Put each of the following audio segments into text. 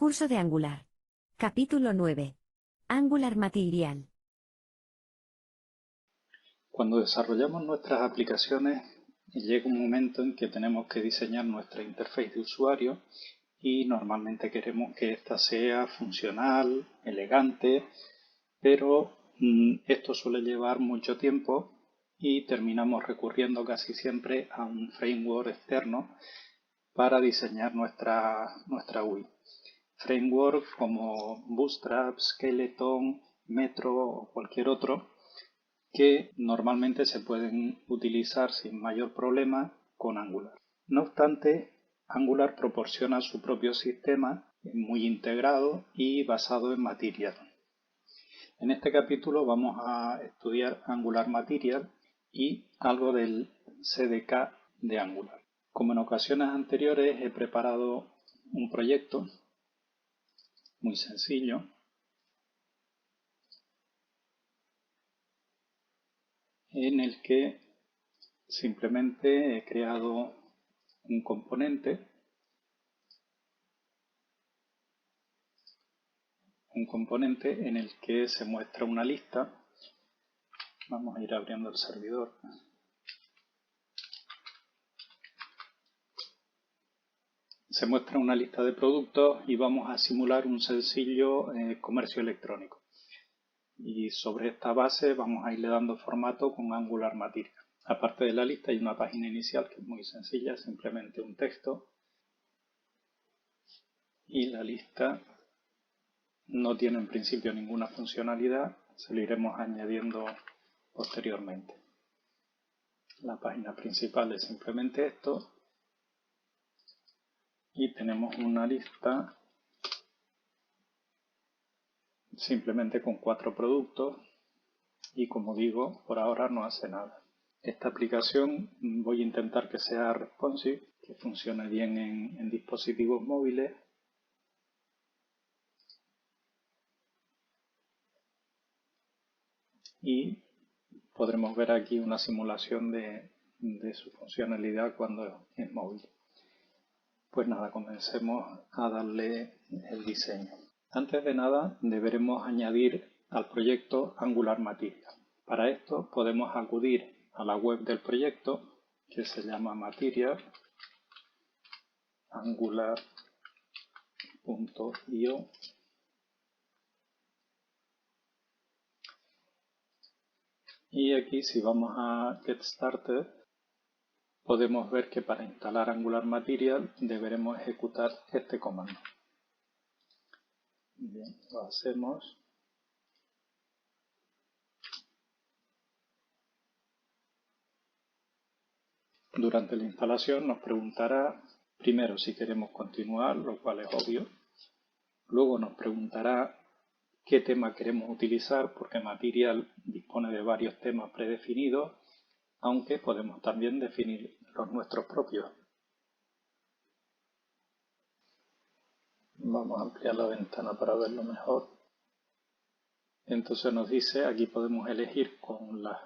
Curso de Angular. Capítulo 9. Angular Material. Cuando desarrollamos nuestras aplicaciones, llega un momento en que tenemos que diseñar nuestra interfaz de usuario y normalmente queremos que ésta sea funcional, elegante, pero esto suele llevar mucho tiempo y terminamos recurriendo casi siempre a un framework externo para diseñar nuestra UI. Frameworks como Bootstrap, Skeleton, Metro o cualquier otro que normalmente se pueden utilizar sin mayor problema con Angular. No obstante, Angular proporciona su propio sistema muy integrado y basado en Material. En este capítulo vamos a estudiar Angular Material y algo del CDK de Angular. Como en ocasiones anteriores, he preparado un proyecto muy sencillo en el que simplemente he creado un componente en el que se muestra una lista. Vamos a ir abriendo el servidor. Se muestra una lista de productos y vamos a simular un sencillo comercio electrónico. Y sobre esta base vamos a irle dando formato con Angular Material. Aparte de la lista hay una página inicial que es muy sencilla, simplemente un texto. Y la lista no tiene en principio ninguna funcionalidad, se lo iremos añadiendo posteriormente. La página principal es simplemente esto y tenemos una lista simplemente con 4 productos y, como digo, por ahora no hace nada. Esta aplicación voy a intentar que sea responsive, que funcione bien en dispositivos móviles. Y podremos ver aquí una simulación de su funcionalidad cuando es móvil. Pues nada, comencemos a darle el diseño. Antes de nada, deberemos añadir al proyecto Angular Material. Para esto podemos acudir a la web del proyecto, que se llama materialangular.io. Y aquí, si vamos a Get Started, podemos ver que para instalar Angular Material deberemos ejecutar este comando. Bien, lo hacemos. Durante la instalación nos preguntará primero si queremos continuar, lo cual es obvio. Luego nos preguntará qué tema queremos utilizar, porque Material dispone de varios temas predefinidos, aunque podemos también definir los nuestros propios. Vamos a ampliar la ventana para verlo mejor. Entonces nos dice, aquí podemos elegir con las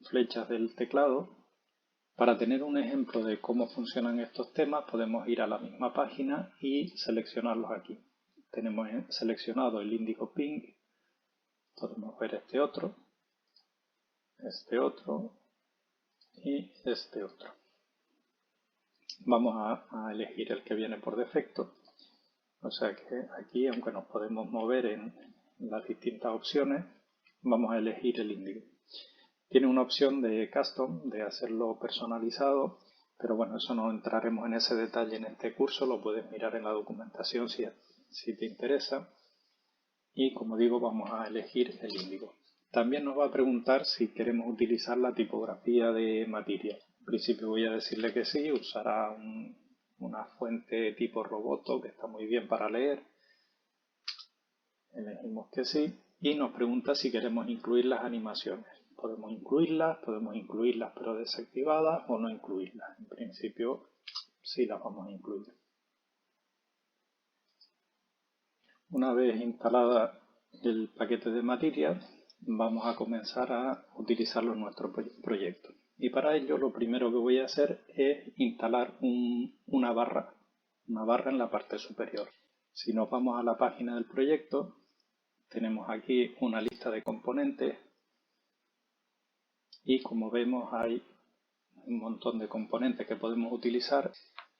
flechas del teclado. Para tener un ejemplo de cómo funcionan estos temas, podemos ir a la misma página y seleccionarlos aquí. Tenemos seleccionado el índigo ping, podemos ver este otro y este otro. Vamos a elegir el que viene por defecto. O sea que aquí, aunque nos podemos mover en las distintas opciones, vamos a elegir el índigo. Tiene una opción de custom, de hacerlo personalizado, pero bueno, eso no entraremos en ese detalle en este curso, lo puedes mirar en la documentación si te interesa. Y como digo, vamos a elegir el índigo. También nos va a preguntar si queremos utilizar la tipografía de Material. En principio voy a decirle que sí, usará una fuente tipo Roboto que está muy bien para leer. Elegimos que sí y nos pregunta si queremos incluir las animaciones. Podemos incluirlas pero desactivadas o no incluirlas. En principio sí las vamos a incluir. Una vez instalada el paquete de Material, vamos a comenzar a utilizarlo en nuestro proyecto. Y para ello lo primero que voy a hacer es instalar una barra en la parte superior. Si nos vamos a la página del proyecto, tenemos aquí una lista de componentes y como vemos hay un montón de componentes que podemos utilizar.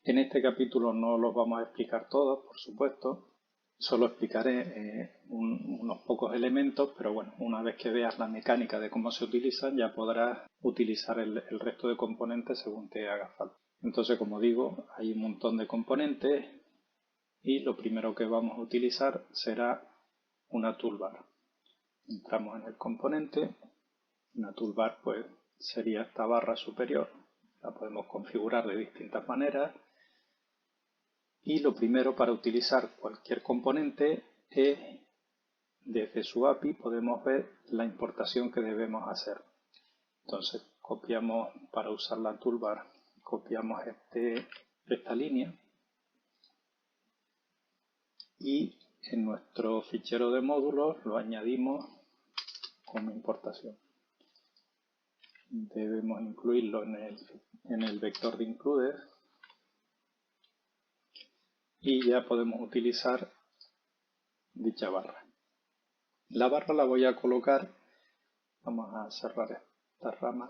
En este capítulo no los vamos a explicar todos, por supuesto, solo explicaré unos pocos elementos, pero bueno, una vez que veas la mecánica de cómo se utilizan ya podrás utilizar el resto de componentes según te haga falta. Entonces, como digo, hay un montón de componentes y lo primero que vamos a utilizar será una toolbar. Entramos en el componente, una toolbar pues sería esta barra superior, la podemos configurar de distintas maneras y lo primero para utilizar cualquier componente es desde su API podemos ver la importación que debemos hacer. Entonces copiamos para usar la toolbar, copiamos esta línea y en nuestro fichero de módulos lo añadimos como importación. Debemos incluirlo en el vector de include y ya podemos utilizar dicha barra. La barra la voy a colocar, vamos a cerrar esta rama,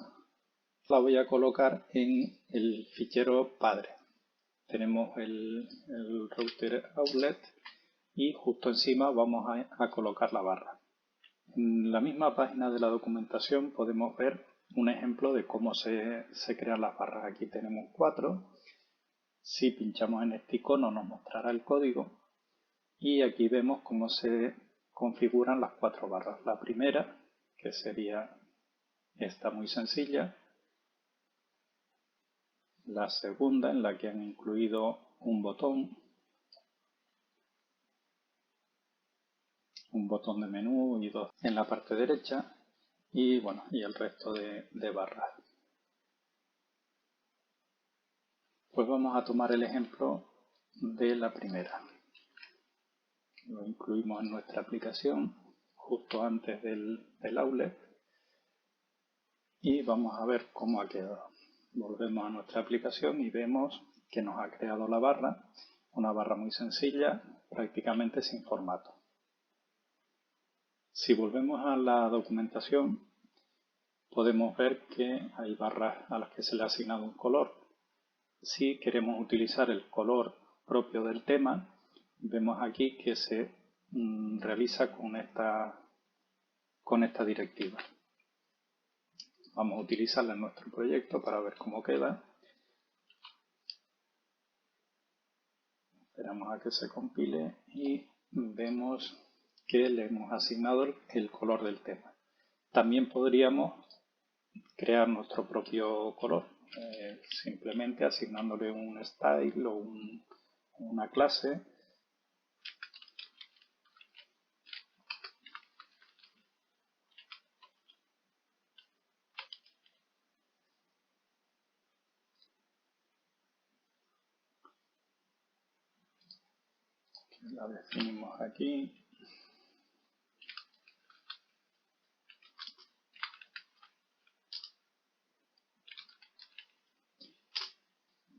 la voy a colocar en el fichero padre. Tenemos el router outlet y justo encima vamos a colocar la barra. En la misma página de la documentación podemos ver un ejemplo de cómo se crean las barras. Aquí tenemos 4. Si pinchamos en este icono nos mostrará el código y aquí vemos cómo se configuran las 4 barras. La primera, que sería esta muy sencilla. La segunda, en la que han incluido un botón de menú y 2 en la parte derecha y bueno, y el resto de barras. Pues vamos a tomar el ejemplo de la primera. Lo incluimos en nuestra aplicación justo antes del outlet y vamos a ver cómo ha quedado. Volvemos a nuestra aplicación y vemos que nos ha creado la barra, una barra muy sencilla, prácticamente sin formato. Si volvemos a la documentación, podemos ver que hay barras a las que se le ha asignado un color. Si queremos utilizar el color propio del tema, vemos aquí que se realiza con esta directiva. Vamos a utilizarla en nuestro proyecto para ver cómo queda. Esperamos a que se compile y vemos que le hemos asignado el color del tema. También podríamos crear nuestro propio color, simplemente asignándole un style o una clase. La definimos aquí.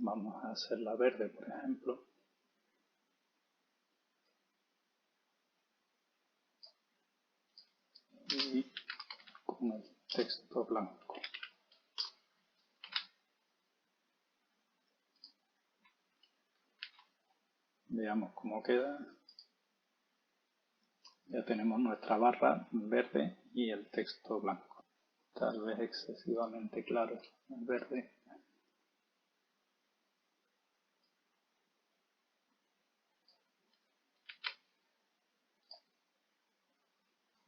Vamos a hacerla verde, por ejemplo. Y con el texto blanco. Veamos cómo queda. Ya tenemos nuestra barra verde y el texto blanco. Tal vez excesivamente claro el verde.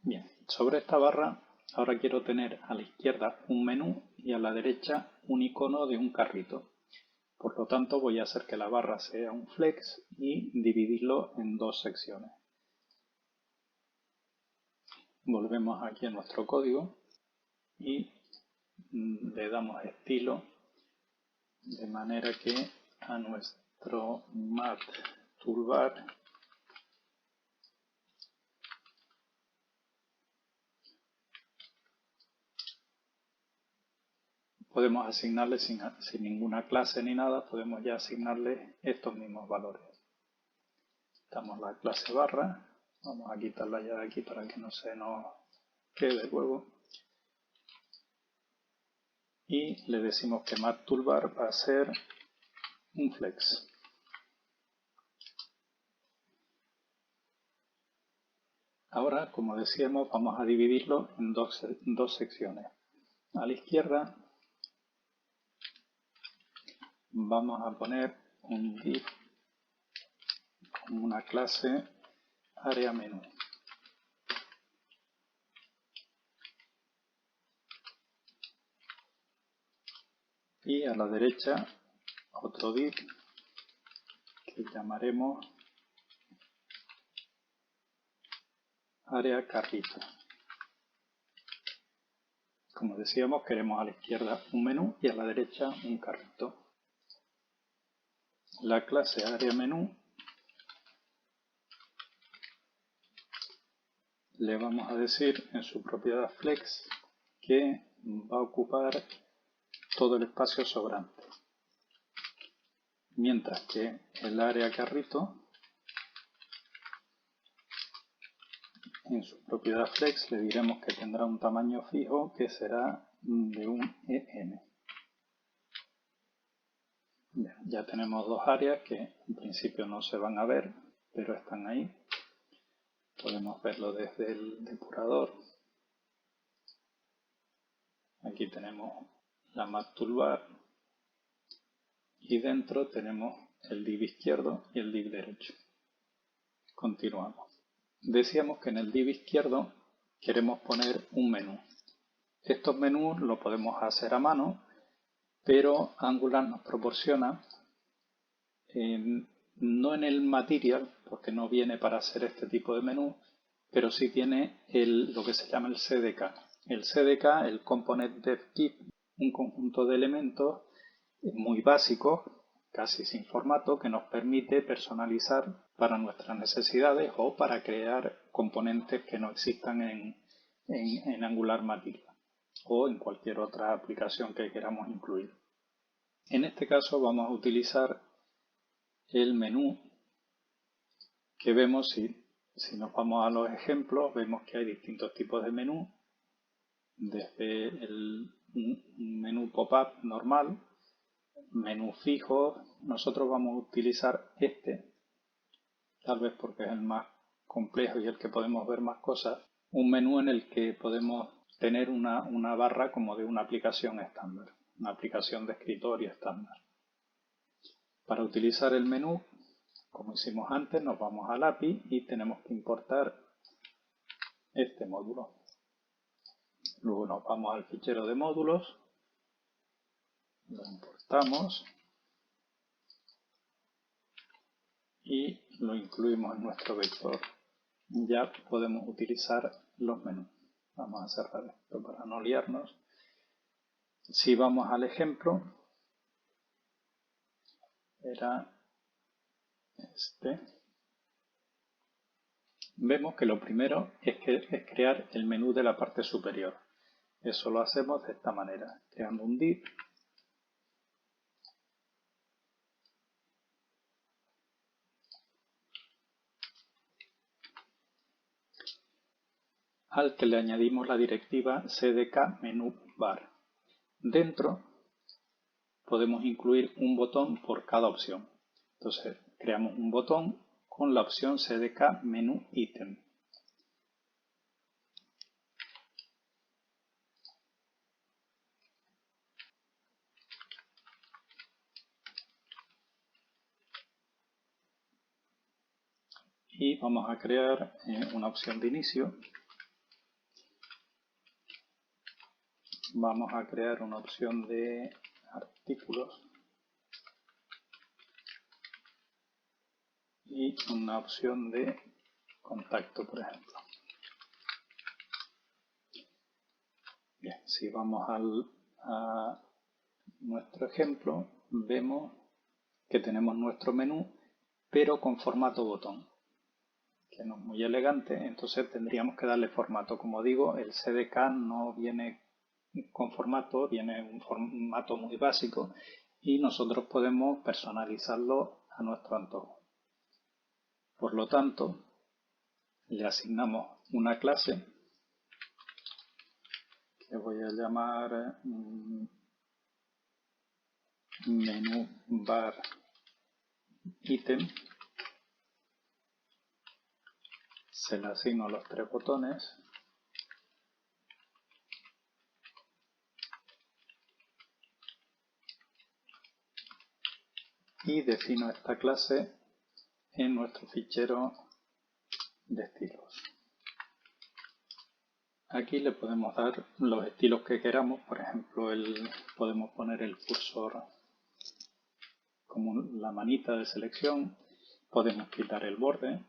Bien, sobre esta barra ahora quiero tener a la izquierda un menú y a la derecha un icono de un carrito. Por lo tanto voy a hacer que la barra sea un flex y dividirlo en 2 secciones. Volvemos aquí a nuestro código y le damos estilo de manera que a nuestro Math Toolbar podemos asignarle sin ninguna clase ni nada, podemos ya asignarle estos mismos valores. Quitamos la clase barra. Vamos a quitarla ya de aquí para que no se nos quede luego. Y le decimos que MathToolbar va a ser un flex. Ahora, como decíamos, vamos a dividirlo en dos secciones. A la izquierda vamos a poner un div con una clase área menú. Y a la derecha otro div que llamaremos área carrito. Como decíamos, queremos a la izquierda un menú y a la derecha un carrito. La clase área menú le vamos a decir en su propiedad flex que va a ocupar todo el espacio sobrante. Mientras que el área carrito en su propiedad flex le diremos que tendrá un tamaño fijo que será de un EN. Bien, ya tenemos dos áreas que en principio no se van a ver, pero están ahí. Podemos verlo desde el depurador. Aquí tenemos la MathToolbar y dentro tenemos el div izquierdo y el div derecho. Continuamos. Decíamos que en el div izquierdo queremos poner un menú. Estos menús lo podemos hacer a mano, pero Angular nos proporciona, no en el material, porque no viene para hacer este tipo de menú, pero sí tiene lo que se llama el CDK. El CDK, el Component Dev Kit, un conjunto de elementos muy básicos, casi sin formato, que nos permite personalizar para nuestras necesidades o para crear componentes que no existan en Angular Material o en cualquier otra aplicación que queramos incluir. En este caso vamos a utilizar el menú que vemos si nos vamos a los ejemplos, vemos que hay distintos tipos de menú, desde el menú pop-up normal, menú fijo. Nosotros vamos a utilizar este, tal vez porque es el más complejo y el que podemos ver más cosas, un menú en el que podemos tener una barra como de una aplicación estándar, una aplicación de escritorio estándar. Para utilizar el menú, como hicimos antes, nos vamos al API y tenemos que importar este módulo. Luego nos vamos al fichero de módulos, lo importamos y lo incluimos en nuestro vector. Ya podemos utilizar los menús. Vamos a cerrar esto para no liarnos. Si vamos al ejemplo, era este. Vemos que lo primero es crear el menú de la parte superior. Eso lo hacemos de esta manera, creando un div al que le añadimos la directiva cdk menú bar. Dentro podemos incluir un botón por cada opción. Entonces creamos un botón con la opción cdk menú ítem. Y vamos a crear una opción de inicio. Vamos a crear una opción de artículos y una opción de contacto, por ejemplo. Bien, si vamos a nuestro ejemplo, vemos que tenemos nuestro menú, pero con formato botón, que no es muy elegante. Entonces tendríamos que darle formato. Como digo, el CDK no viene con formato, viene un formato muy básico y nosotros podemos personalizarlo a nuestro antojo. Por lo tanto, le asignamos una clase que voy a llamar menú bar item. Se le asigno los 3 botones y defino esta clase en nuestro fichero de estilos. Aquí le podemos dar los estilos que queramos, por ejemplo, podemos poner el cursor como la manita de selección, podemos quitar el borde,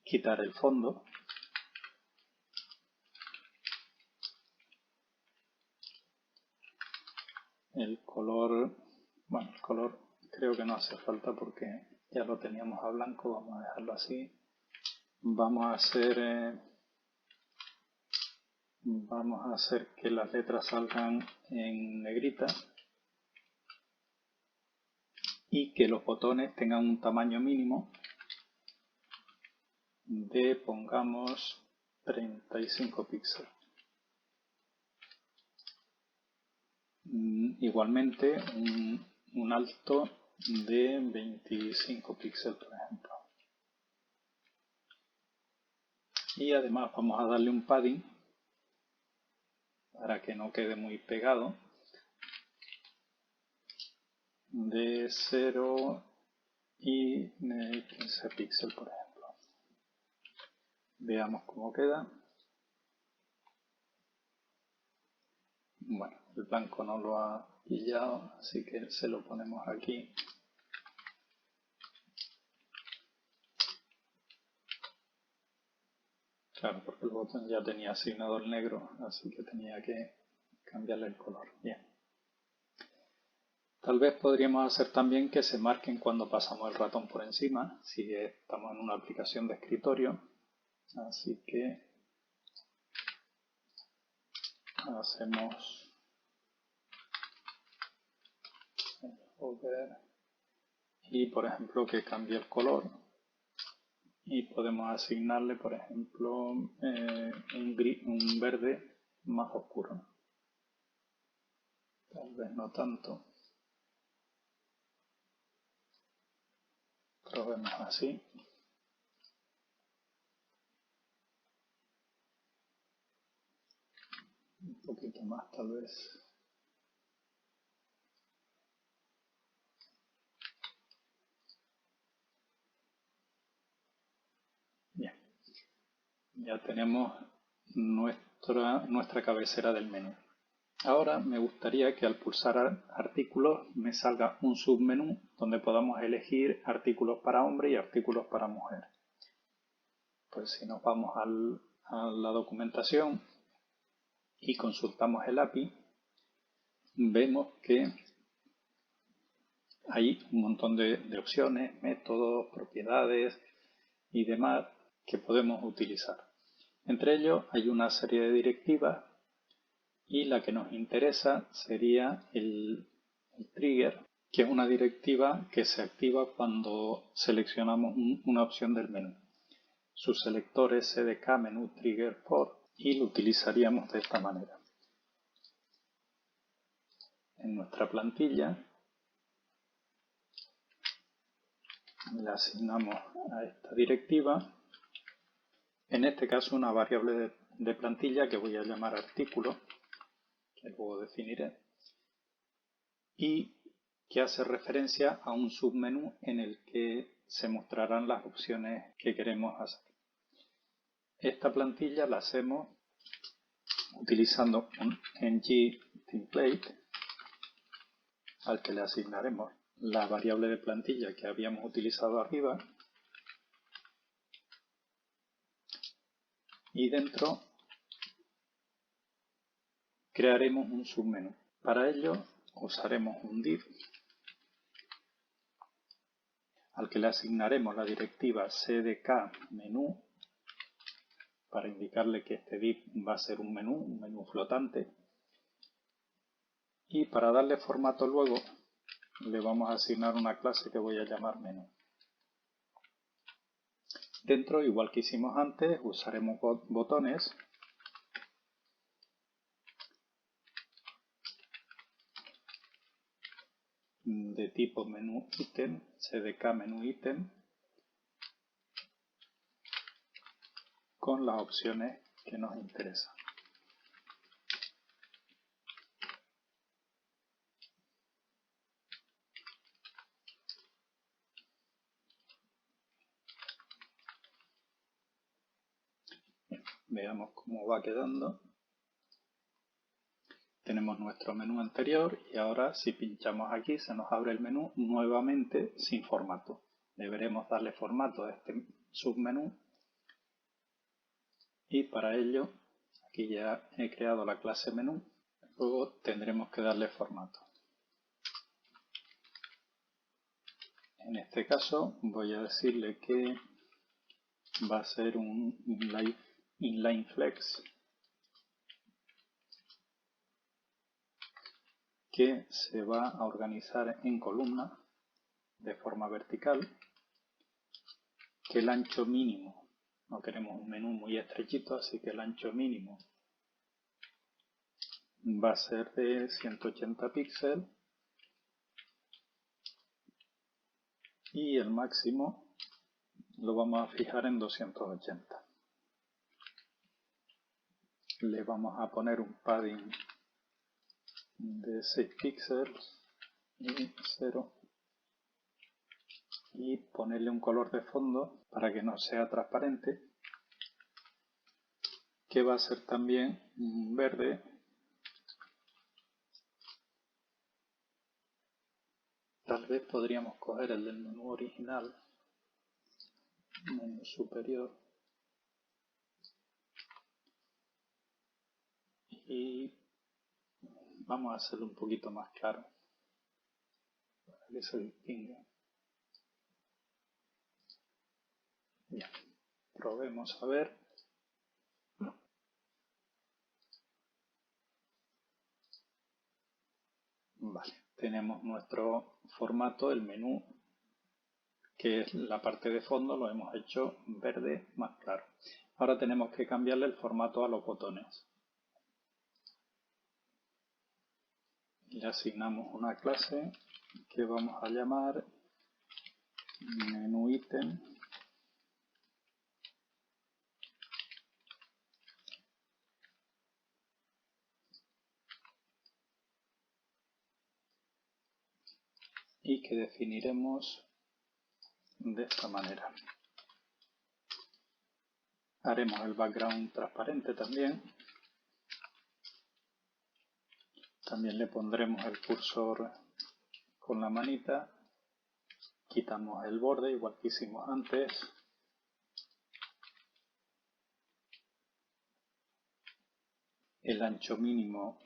quitar el fondo, el color, bueno, el color creo que no hace falta porque ya lo teníamos a blanco, vamos a dejarlo así. Vamos a hacer que las letras salgan en negrita y que los botones tengan un tamaño mínimo de, pongamos, 35 píxeles. Igualmente un alto de 25 píxeles, por ejemplo. Y además vamos a darle un padding para que no quede muy pegado, de 0 y 15 píxeles, por ejemplo. Veamos cómo queda. Bueno, el blanco no lo ha pillado, así que se lo ponemos aquí. Claro, porque el botón ya tenía asignado el negro, así que tenía que cambiarle el color. Bien. Tal vez podríamos hacer también que se marquen cuando pasamos el ratón por encima, si estamos en una aplicación de escritorio. Así que hacemos el hover y, por ejemplo, que cambie el color. Y podemos asignarle, por ejemplo, un verde más oscuro. Tal vez no tanto. Probemos así. Un poquito más, tal vez. Bien. Ya tenemos nuestra cabecera del menú. Ahora me gustaría que al pulsar artículos me salga un submenú donde podamos elegir artículos para hombre y artículos para mujer. Pues si nos vamos a la documentación y consultamos el API, vemos que hay un montón de opciones, métodos, propiedades y demás que podemos utilizar. Entre ellos hay una serie de directivas y la que nos interesa sería el trigger, que es una directiva que se activa cuando seleccionamos una opción del menú. Su selector es cdk menú trigger for y lo utilizaríamos de esta manera. En nuestra plantilla le asignamos a esta directiva, en este caso una variable de plantilla que voy a llamar artículo, que luego definiré, y que hace referencia a un submenú en el que se mostrarán las opciones que queremos hacer. Esta plantilla la hacemos utilizando un ng-template al que le asignaremos la variable de plantilla que habíamos utilizado arriba y dentro crearemos un submenú. Para ello usaremos un div al que le asignaremos la directiva cdk menú para indicarle que este div va a ser un menú flotante, y para darle formato luego le vamos a asignar una clase que voy a llamar menú. Dentro, igual que hicimos antes, usaremos botones de tipo menú ítem, CDK menú ítem, con las opciones que nos interesan. Veamos cómo va quedando. Tenemos nuestro menú anterior y ahora si pinchamos aquí se nos abre el menú nuevamente sin formato. Deberemos darle formato a este submenú y para ello aquí ya he creado la clase menú. Luego tendremos que darle formato. En este caso voy a decirle que va a ser un inline flex que se va a organizar en columna de forma vertical, que el ancho mínimo, no queremos un menú muy estrechito, así que el ancho mínimo va a ser de 180 píxeles y el máximo lo vamos a fijar en 280. Le vamos a poner un padding de 6 píxeles y 0 y ponerle un color de fondo para que no sea transparente, que va a ser también verde. Tal vez podríamos coger el del menú original, menú superior, y vamos a hacerlo un poquito más claro para que se distinga. Bien, probemos a ver. Vale, tenemos nuestro formato, el menú, que es la parte de fondo, lo hemos hecho verde más claro. Ahora tenemos que cambiarle el formato a los botones. Le asignamos una clase que vamos a llamar menú ítem. Y que definiremos de esta manera. Haremos el background transparente también. También le pondremos el cursor con la manita. Quitamos el borde igual que hicimos antes. El ancho mínimo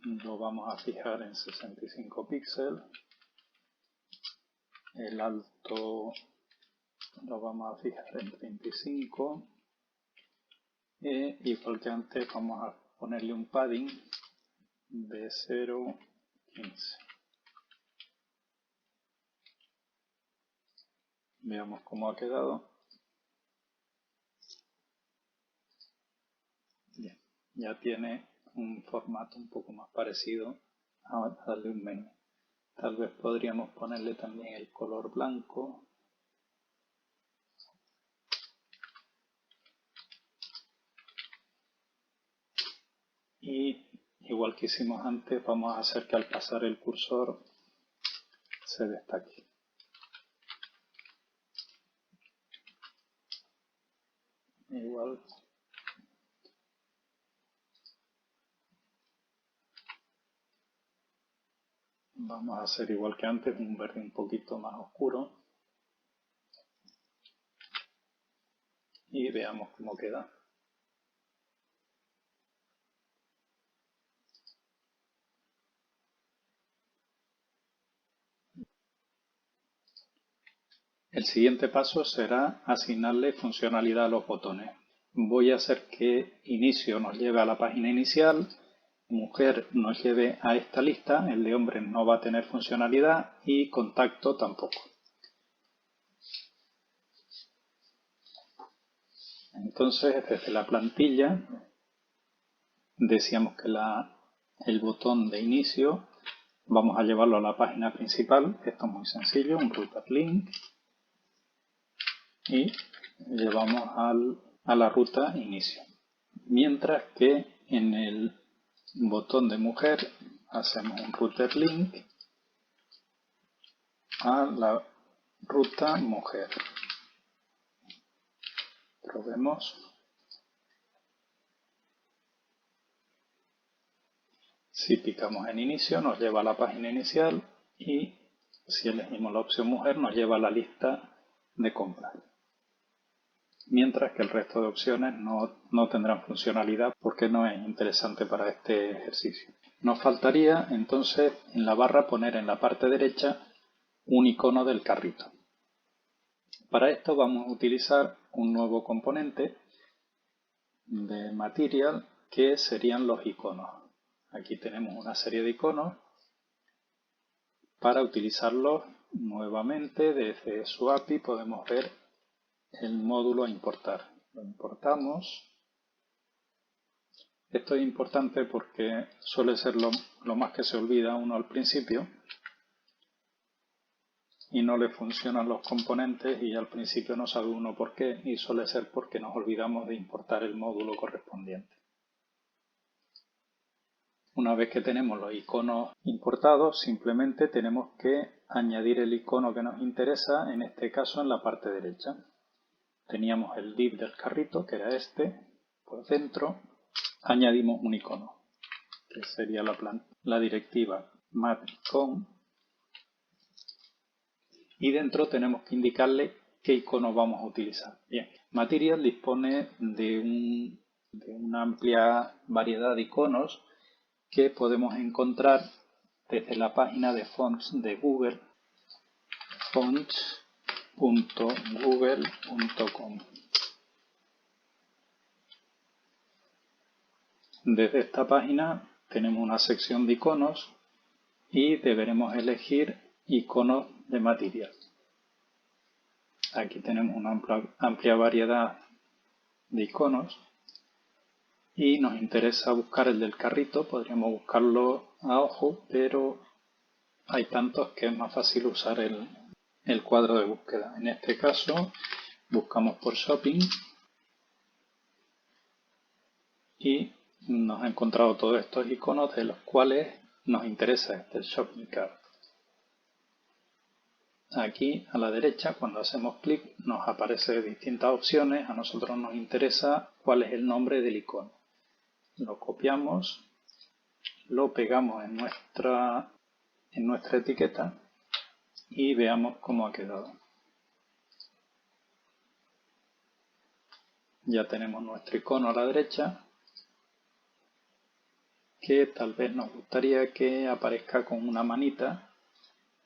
lo vamos a fijar en 65 píxeles. El alto lo vamos a fijar en 35. Igual que antes vamos a ponerle un padding de 0,15. Veamos cómo ha quedado. Bien, ya tiene un formato un poco más parecido a darle un menú. Tal vez podríamos ponerle también el color blanco. Y igual que hicimos antes, vamos a hacer que al pasar el cursor se destaque. Igual. Vamos a hacer igual que antes, un verde un poquito más oscuro. Y veamos cómo queda. El siguiente paso será asignarle funcionalidad a los botones. Voy a hacer que inicio nos lleve a la página inicial, mujer nos lleve a esta lista, el de hombres no va a tener funcionalidad y contacto tampoco. Entonces, desde la plantilla decíamos que el botón de inicio vamos a llevarlo a la página principal. Esto es muy sencillo, un router link, y llevamos a la ruta inicio. Mientras que en el botón de mujer hacemos un router link a la ruta mujer. Probemos. Si picamos en inicio nos lleva a la página inicial y si elegimos la opción mujer nos lleva a la lista de compras. Mientras que el resto de opciones no tendrán funcionalidad porque no es interesante para este ejercicio. Nos faltaría entonces en la barra poner en la parte derecha un icono del carrito. Para esto vamos a utilizar un nuevo componente de Material que serían los iconos. Aquí tenemos una serie de iconos. Para utilizarlos nuevamente desde su API podemos ver el módulo a importar. Lo importamos. Esto es importante porque suele ser lo más que se olvida uno al principio y no le funcionan los componentes y al principio no sabe uno por qué, y suele ser porque nos olvidamos de importar el módulo correspondiente. Una vez que tenemos los iconos importados, simplemente tenemos que añadir el icono que nos interesa, en este caso en la parte derecha. Teníamos el div del carrito, que era este, pues dentro añadimos un icono, que sería la directiva mat.icon, y dentro tenemos que indicarle qué icono vamos a utilizar. Bien, Material dispone de una amplia variedad de iconos que podemos encontrar desde la página de fonts de Google, fonts.google.com. Desde esta página tenemos una sección de iconos y deberemos elegir iconos de Material. Aquí tenemos una amplia variedad de iconos y nos interesa buscar el del carrito. Podríamos buscarlo a ojo, pero hay tantos que es más fácil usar el cuadro de búsqueda. En este caso buscamos por shopping y nos ha encontrado todos estos iconos de los cuales nos interesa el shopping cart. Aquí a la derecha, cuando hacemos clic, nos aparecen distintas opciones. A nosotros nos interesa cuál es el nombre del icono. Lo copiamos, lo pegamos en nuestra etiqueta y veamos cómo ha quedado. Ya tenemos nuestro icono a la derecha, que tal vez nos gustaría que aparezca con una manita.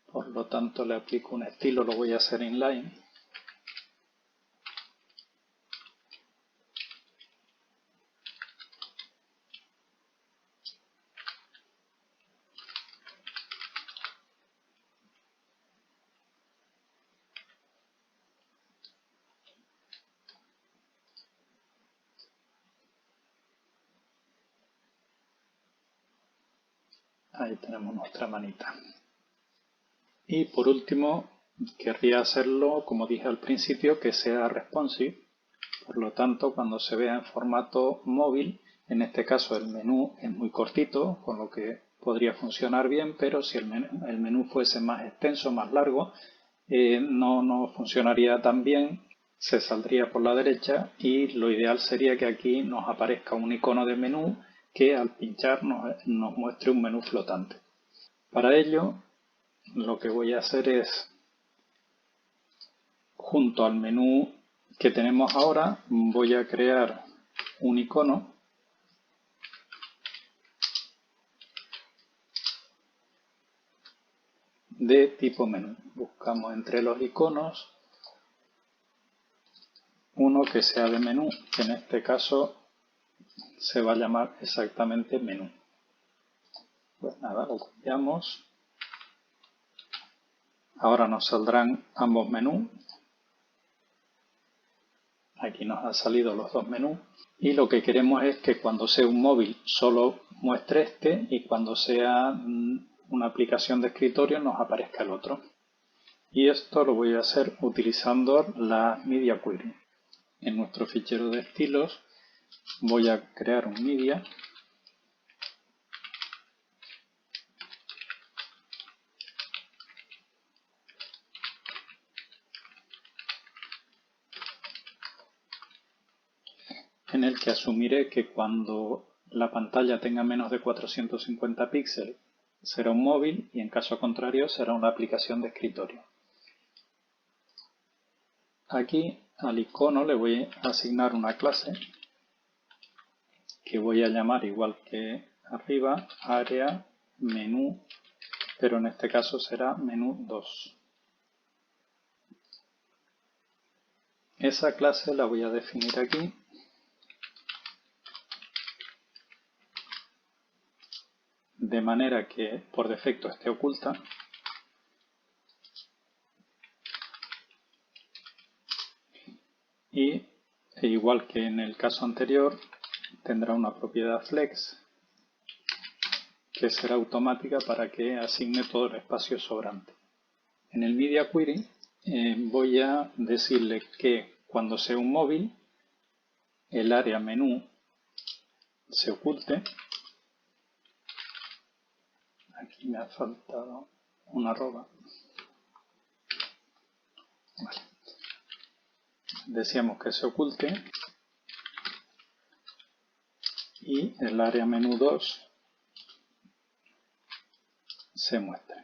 Por lo tanto le aplico un estilo, lo voy a hacer inline. Ahí tenemos nuestra manita. Y por último, querría hacerlo, como dije al principio, que sea responsive. Por lo tanto, cuando se vea en formato móvil, en este caso el menú es muy cortito, con lo que podría funcionar bien, pero si el menú fuese más extenso, más largo, no funcionaría tan bien, se saldría por la derecha y lo ideal sería que aquí nos aparezca un icono de menú que al pinchar nos muestre un menú flotante. Para ello, lo que voy a hacer es, junto al menú que tenemos ahora, voy a crear un icono de tipo menú. Buscamos entre los iconos uno que sea de menú, que en este caso se va a llamar exactamente menú. Pues nada, lo copiamos. Ahora nos saldrán ambos menús. Aquí nos han salido los dos menús. Y lo que queremos es que cuando sea un móvil solo muestre este y cuando sea una aplicación de escritorio nos aparezca el otro. Y esto lo voy a hacer utilizando la Media Query. En nuestro fichero de estilos voy a crear un media. En el que asumiré que cuando la pantalla tenga menos de 450 píxeles será un móvil y en caso contrario será una aplicación de escritorio. Aquí al icono le voy a asignar una clase que voy a llamar igual que arriba, área, menú, pero en este caso será menú 2. Esa clase la voy a definir aquí. De manera que por defecto esté oculta. Y igual que en el caso anterior, tendrá una propiedad flex que será automática para que asigne todo el espacio sobrante. En el Media Query voy a decirle que cuando sea un móvil, el área menú se oculte. Aquí me ha faltado una arroba. Vale. Decíamos que se oculte y el área menú 2 se muestre.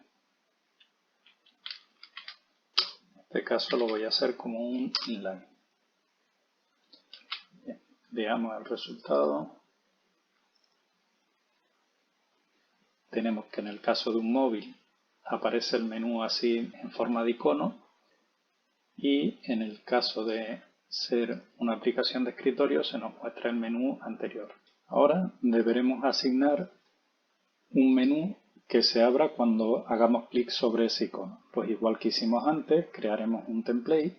En este caso lo voy a hacer como un inline. Bien, veamos el resultado. Tenemos que en el caso de un móvil aparece el menú así en forma de icono y en el caso de ser una aplicación de escritorio se nos muestra el menú anterior. Ahora deberemos asignar un menú que se abra cuando hagamos clic sobre ese icono. Pues igual que hicimos antes, crearemos un template.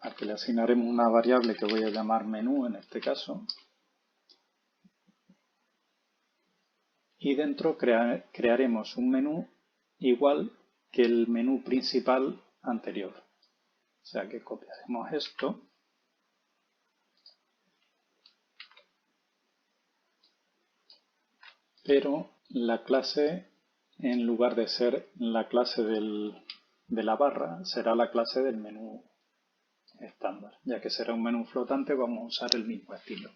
Aquí le asignaremos una variable que voy a llamar menú en este caso. Y dentro crearemos un menú igual que el menú principal anterior. O sea que copiaremos esto. Pero la clase, en lugar de ser la clase de la barra, será la clase del menú estándar. Ya que será un menú flotante, vamos a usar el mismo estilo.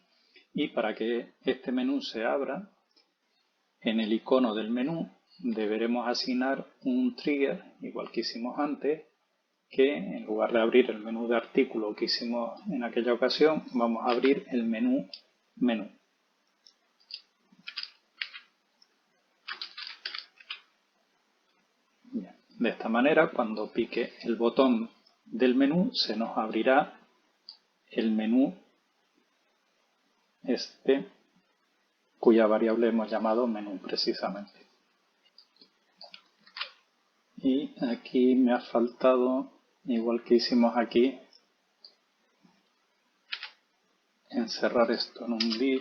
Y para que este menú se abra, en el icono del menú deberemos asignar un trigger, igual que hicimos antes, que en lugar de abrir el menú de artículo que hicimos en aquella ocasión, vamos a abrir el menú menú. Bien. De esta manera, cuando pique el botón del menú, se nos abrirá el menú este, cuya variable hemos llamado menú precisamente. Y aquí me ha faltado, igual que hicimos aquí, encerrar esto en un div.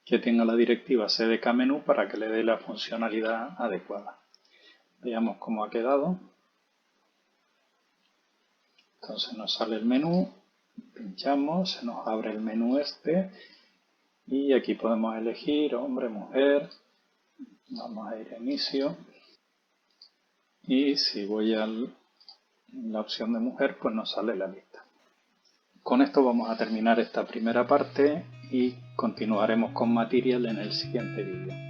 Que tenga la directiva cdkMenú para que le dé la funcionalidad adecuada. Veamos cómo ha quedado. Entonces nos sale el menú, pinchamos, se nos abre el menú este y aquí podemos elegir hombre, mujer. Vamos a ir a inicio y si voy a la opción de mujer pues nos sale la lista. Con esto vamos a terminar esta primera parte y continuaremos con Material en el siguiente vídeo.